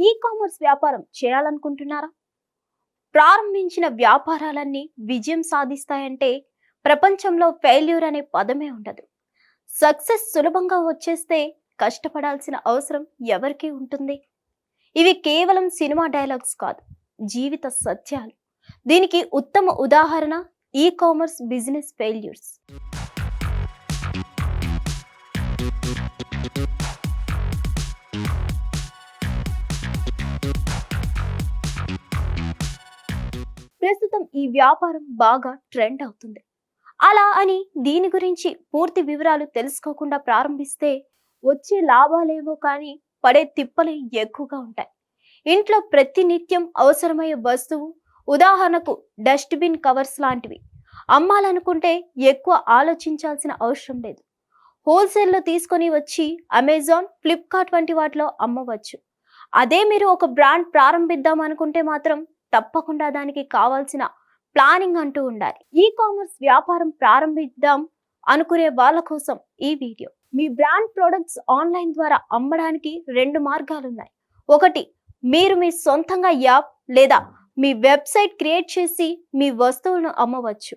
E commerce వ్యాపారం చేయాలనుకుంటున్నారా? ప్రారంభించిన వ్యాపారాలన్నీ విజయం సాధిస్తాయంటే ప్రపంచంలో ఫెయిల్యూర్ అనే పదమే ఉండదు. సక్సెస్ సులభంగా వచ్చేస్తే కష్టపడాల్సిన అవసరం ఎవరికి ఉంటుంది? ఇవి కేవలం సినిమా డైలాగ్స్ కాదు, జీవిత సత్యాలు. దీనికి ఉత్తమ ఉదాహరణ ఈ కామర్స్ బిజినెస్ ఫెయిల్యూర్స్. ప్రస్తుతం ఈ వ్యాపారం బాగా ట్రెండ్ అవుతుంది. అలా అని దీని గురించి పూర్తి వివరాలు తెలుసుకోకుండా ప్రారంభిస్తే వచ్చే లాభాలేవో కానీ పడే తిప్పలే ఎక్కువగా ఉంటాయి. ఇంట్లో ప్రతి నిత్యం అవసరమయ్యే వస్తువు, ఉదాహరణకు డస్ట్బిన్ కవర్స్ లాంటివి అమ్మాలనుకుంటే ఎక్కువ ఆలోచించాల్సిన అవసరం లేదు. హోల్సేల్లో తీసుకొని వచ్చి అమెజాన్, ఫ్లిప్కార్ట్ వంటి వాటిలో అమ్మవచ్చు. అదే మీరు ఒక బ్రాండ్ ప్రారంభిద్దాం అనుకుంటే మాత్రం తప్పకుండా దానికి కావాల్సిన ప్లానింగ్ అంటూ ఉండాలి. ఈ కామర్స్ వ్యాపారం ప్రారంభిద్దాం అనుకునే వాళ్ళ కోసం ఈ వీడియో. మీ బ్రాండ్ ప్రొడక్ట్స్ ఆన్లైన్ ద్వారా అమ్మడానికి రెండు మార్గాలున్నాయి. ఒకటి, మీరు మీ సొంతంగా యాప్ లేదా మీ వెబ్సైట్ క్రియేట్ చేసి మీ వస్తువులను అమ్మవచ్చు.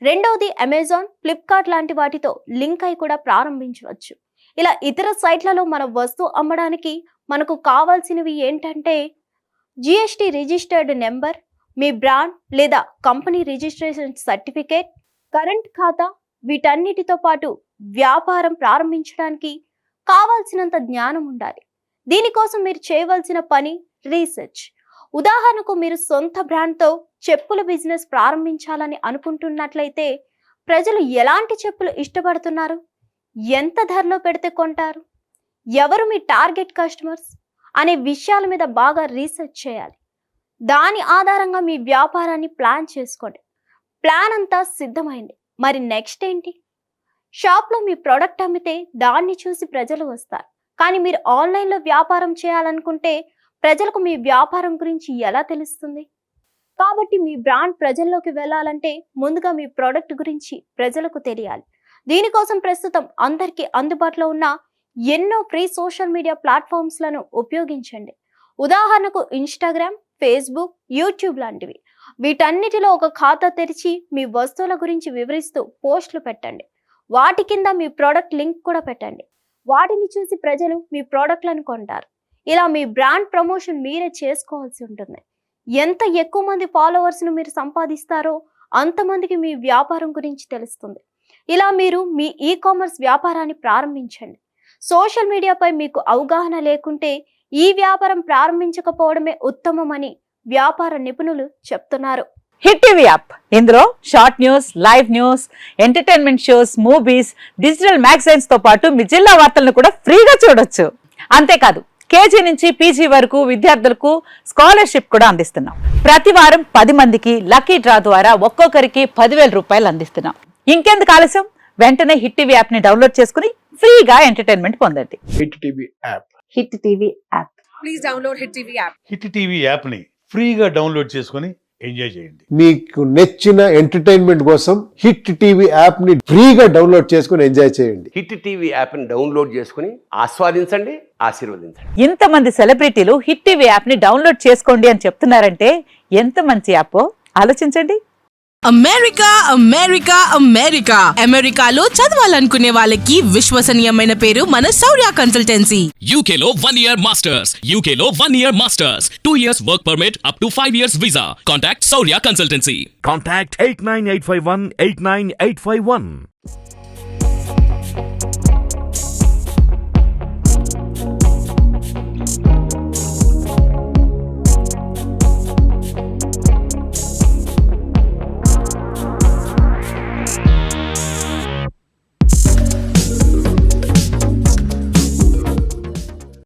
రెండవది, అమెజాన్, ఫ్లిప్కార్ట్ లాంటి వాటితో లింక్ అయి కూడా ప్రారంభించవచ్చు. ఇలా ఇతర సైట్లలో మన వస్తువు అమ్మడానికి మనకు కావాల్సినవి ఏంటంటే GST రిజిస్టర్డ్ నెంబర్, మీ బ్రాండ్ లేదా కంపెనీ రిజిస్ట్రేషన్ సర్టిఫికేట్, కరెంట్ ఖాతా. వీటన్నిటితో పాటు వ్యాపారం ప్రారంభించడానికి కావాల్సినంత జ్ఞానం ఉండాలి. దీనికోసం మీరు చేయవలసిన పని రీసెర్చ్. ఉదాహరణకు మీరు సొంత బ్రాండ్తో చెప్పుల బిజినెస్ ప్రారంభించాలని అనుకుంటున్నట్లయితే ప్రజలు ఎలాంటి చెప్పులు ఇష్టపడుతున్నారు, ఎంత ధరలో పెడితే కొంటారు, ఎవరు మీ టార్గెట్ కస్టమర్స్ అనే విషయాల మీద బాగా రీసెర్చ్ చేయాలి. దాని ఆధారంగా మీ వ్యాపారాన్ని ప్లాన్ చేసుకోండి. ప్లాన్ అంతా సిద్ధమైంది. మరి నెక్స్ట్ ఏంటి? షాప్లో మీ ప్రోడక్ట్ అమ్మితే దాన్ని చూసి ప్రజలు వస్తారు. కానీ మీరు ఆన్లైన్లో వ్యాపారం చేయాలనుకుంటే ప్రజలకు మీ వ్యాపారం గురించి ఎలా తెలుస్తుంది? కాబట్టి మీ బ్రాండ్ ప్రజల్లోకి వెళ్ళాలంటే ముందుగా మీ ప్రోడక్ట్ గురించి ప్రజలకు తెలియాలి. దీనికోసం ప్రస్తుతం అందరికీ అందుబాటులో ఉన్న ఎన్నో ఫ్రీ సోషల్ మీడియా ప్లాట్ఫామ్స్లను ఉపయోగించండి. ఉదాహరణకు ఇన్స్టాగ్రామ్, ఫేస్బుక్, యూట్యూబ్ లాంటివి. వీటన్నిటిలో ఒక ఖాతా తెరిచి మీ వస్తువుల గురించి వివరిస్తూ పోస్టులు పెట్టండి. వాటి కింద మీ ప్రోడక్ట్ లింక్ కూడా పెట్టండి. వాటిని చూసి ప్రజలు మీ ప్రోడక్ట్లను కొంటారు. ఇలా మీ బ్రాండ్ ప్రమోషన్ మీరే చేసుకోవాల్సి ఉంటుంది. ఎంత ఎక్కువ మంది ఫాలోవర్స్ను మీరు సంపాదిస్తారో అంతమందికి మీ వ్యాపారం గురించి తెలుస్తుంది. ఇలా మీరు మీ ఈ కామర్స్ వ్యాపారాన్ని ప్రారంభించండి. సోషల్ మీడియాపై మీకు అవగాహన లేకుంటే ఈ వ్యాపారం ప్రారంభించకపోవడమే ఉత్తమమని వ్యాపార నిపుణులు చెప్తున్నారు. హిట్ టీవీ యాప్, ఇందులో short news, live news, entertainment shows, movies, digital magazines తో పాటు మీ జిల్లా వార్తలను కూడా ఫ్రీగా చూడొచ్చు. అంతేకాదు, KG నుంచి PG వరకు విద్యార్థులకు స్కాలర్షిప్ కూడా అందిస్తున్నాం. ప్రతి వారం 10 మందికి లక్కీ డ్రా ద్వారా ఒక్కొక్కరికి 10,000 రూపాయలు అందిస్తున్నాం. ఇంకెందుకు ఆలస్యం? వెంటనే హిట్ టీవీ యాప్ ని డౌన్లోడ్ చేసుకుని ఫ్రీగా ఎంటర్టైన్మెంట్ పొందండి. Hit TV app. Hit TV app. Please download hit TV app. Hit TV app ని ఫ్రీగా డౌన్లోడ్ చేసుకుని ఎంజాయ్ చేయండి. మీకు నచ్చిన ఎంటర్టైన్మెంట్ కోసం హిట్ టీవీ యాప్ ని ఫ్రీగా డౌన్లోడ్ చేసుకుని ఎంజాయ్ చేయండి. హిట్ టీవీ యాప్ ని డౌన్లోడ్ చేసుకుని ఆస్వాదించండి, ఆశీర్వదించండి. ఇంతమంది సెలబ్రిటీలు హిట్ టీవీ యాప్ ని డౌన్లోడ్ చేసుకోండి అని చెప్తున్నారంటే ఎంత మంచి యాప్ ఆలోచించండి. అమెరికా అమెరికా అమెరికా అమెరికాలో చదవాలనుకునే వాళ్ళకి విశ్వసనీయమైన పేరు మన శౌర్య కన్సల్టెన్సీ. UK లో 1 year masters, UK లో 1 year masters, 2 years work permit up to 5 years visa. Contact Saurya Consultancy. Contact 89851 89851.